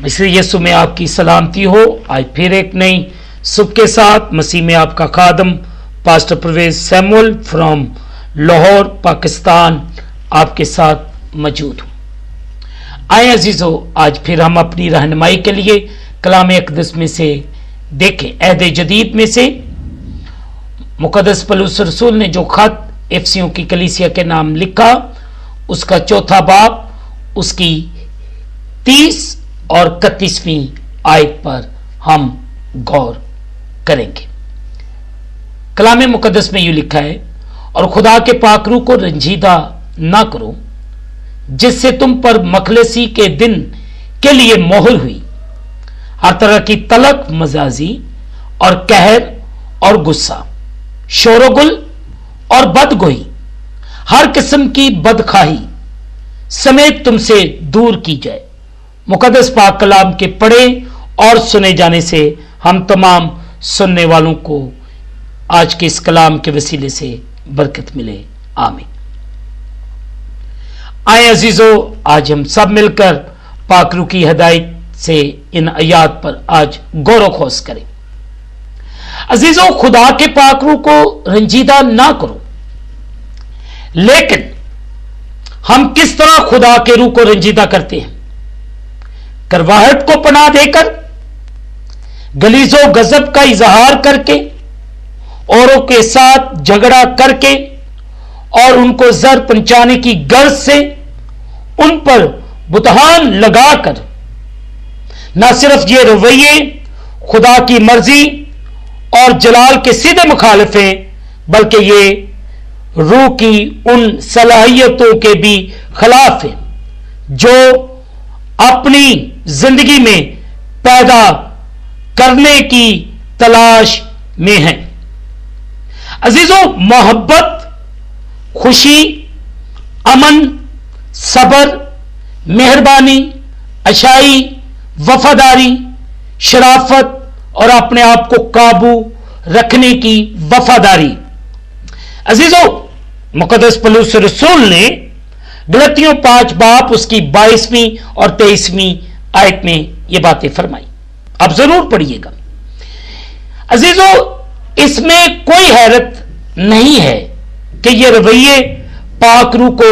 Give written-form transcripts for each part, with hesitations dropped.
मसीह यीशु में आपकी सलामती हो। आज फिर एक नई सुबह के साथ मसीह में आपका खादम pastor Parvez Samuel from Lahore Pakistan आपके साथ मौजूद हूँ। आए अजीजों, आज फिर हम अपनी रहनुमाई के लिए कलाम अक़दस में से देखें। अहद जदीद में से मुक़द्दस पौलुस रसूल ने जो खत एफसियों की कलीसिया के नाम लिखा, उसका चौथा बाब उसकी 30 और 31वीं आयत पर हम गौर करेंगे। कलाम मुक़द्दस में यूं लिखा है, और खुदा के पाकरू को रंजीदा ना करो जिससे तुम पर मखलसी के दिन के लिए मोहर हुई। हर तरह की तलक, मजाजी और कहर और गुस्सा, शोरगुल और बदगोई, हर किस्म की बदखाही समेत तुमसे दूर की जाए। मुक़द्दस पाक कलाम के पढ़े और सुने जाने से हम तमाम सुनने वालों को आज के इस कलाम के वसीले से बरकत मिले। आमीन। आए अजीजों, आज हम सब मिलकर पाकरू की हिदायत से इन आयात पर आज गौर खोज करें। अजीजों, खुदा के पाकरू को रंजीदा ना करो, लेकिन हम किस तरह खुदा के रूह को रंजीदा करते हैं? करवाहट को पनाह देकर, गलीजो गजब का इजहार करके, औरों के साथ झगड़ा करके और उनको जर पहुंचाने की गर्ज से उन पर बुतहान लगाकर। न सिर्फ ये रवैये खुदा की मर्जी और जलाल के सीधे मुखालिफ हैं, बल्कि ये रूह की उन सलाहियतों के भी खिलाफ है जो अपनी जिंदगी में पैदा करने की तलाश में है। अजीजों, मोहब्बत, खुशी, अमन, सब्र, मेहरबानी, अच्छाई, वफादारी, शराफत और अपने आप को काबू रखने की वफादारी। अजीजों, मुक़द्दस पौलुस रसूल ने गलतियों 5 बाब उसकी 22वीं और 23वीं आयत में ये बातें फरमाई। आप जरूर पढ़िएगा। अजीजों, इसमें कोई हैरत नहीं है कि ये रवैये पाकरू को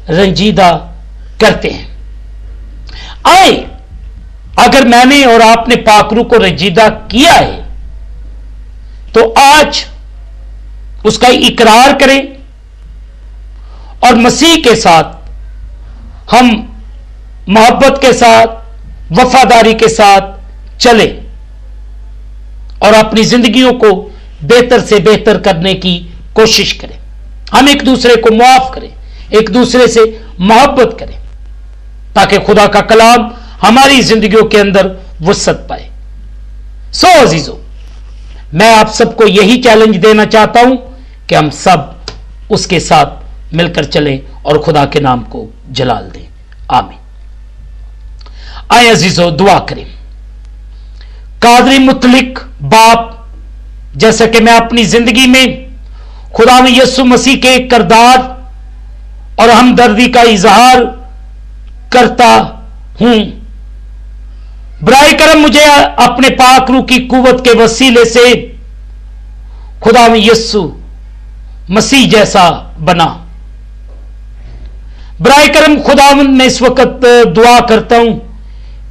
रंजीदा करते हैं। आए, अगर मैंने और आपने पाकरू को रंजीदा किया है तो आज उसका इकरार करें और मसीह के साथ हम मोहब्बत के साथ, वफादारी के साथ चले और अपनी जिंदगियों को बेहतर से बेहतर करने की कोशिश करें। हम एक दूसरे को मुआफ करें, एक दूसरे से मोहब्बत करें, ताकि खुदा का कलाम हमारी जिंदगियों के अंदर वसअत पाए। सो अजीजों, मैं आप सबको यही चैलेंज देना चाहता हूं कि हम सब उसके साथ मिलकर चलें और खुदा के नाम को जलाल दें। आमीन। आए अजीजों, दुआ करें। कादरी मुतलिक बाप, जैसा कि मैं अपनी जिंदगी में खुदा में यीशु मसीह के किरदार और हमदर्दी का इजहार करता हूं, बराए करम मुझे अपने पाक रूह की कुव्वत के वसीले से खुदा में यीशु मसीह जैसा बना। बराए करम खुदा, मैं इस वक्त दुआ करता हूं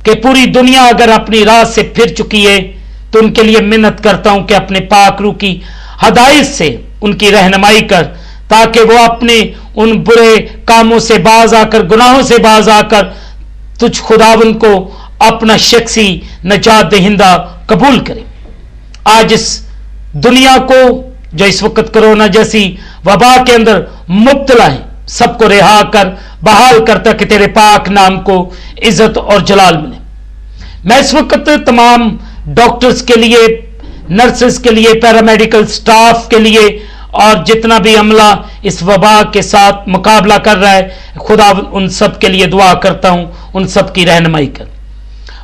कि पूरी दुनिया अगर अपनी राह से फिर चुकी है तो उनके लिए मिन्नत करता हूं कि अपने पाक रूह की हदायत से उनकी रहनुमाई कर, ताकि वो अपने उन बुरे कामों से बाज आकर, गुनाहों से बाज आकर तुझ खुदावन को अपना शख्सी नजात दहिंदा कबूल करें। आज इस दुनिया को जो इस वक्त कोरोना जैसी वबा के अंदर मुब्तला है, सबको रिहा कर, बहाल करता कि तेरे पाक नाम को इज्जत और जलाल मिले। मैं इस वक्त तमाम डॉक्टर्स के लिए, नर्सेस के लिए, पैरामेडिकल स्टाफ के लिए और जितना भी अमला इस वबा के साथ मुकाबला कर रहा है, खुदा उन सब के लिए दुआ करता हूं, उन सब की रहनुमाई कर।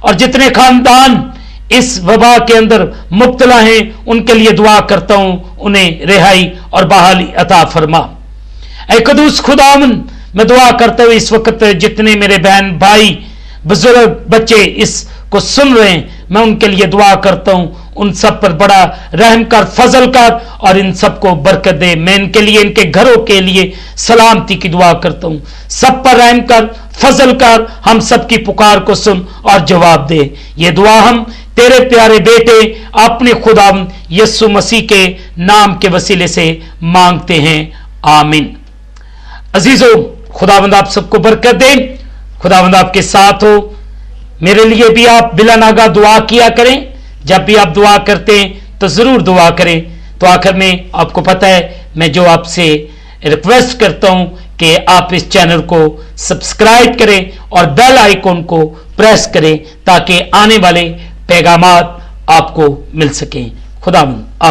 और जितने खानदान इस वबा के अंदर मुब्तला हैं, उनके लिए दुआ करता हूं, उन्हें रिहाई और बहाली अता फरमा। ऐ कदूस खुदावन, मैं दुआ करते हुए इस वक्त जितने मेरे बहन भाई बुजुर्ग बच्चे इसको सुन रहे हैं, मैं उनके लिए दुआ करता हूं, उन सब पर बड़ा रहम कर, फजल कर और इन सबको बरकत दे। मैं इनके लिए, इनके घरों के लिए सलामती की दुआ करता हूं। सब पर रहम कर, फजल कर, हम सबकी पुकार को सुन और जवाब दे। ये दुआ हम तेरे प्यारे बेटे अपने खुदा यीशु मसीह के नाम के वसीले से मांगते हैं, आमीन। अजीजों, खुदावंद आप सबको बरकत दे, खुदावंद आपके साथ हो। मेरे लिए भी आप बिला नागा दुआ किया करें। जब भी आप दुआ करते हैं तो जरूर दुआ करें। तो आखिर में आपको पता है, मैं जो आपसे रिक्वेस्ट करता हूं कि आप इस चैनल को सब्सक्राइब करें और बेल आइकॉन को प्रेस करें ताकि आने वाले पैगामात आपको मिल सकें। खुदावंद आप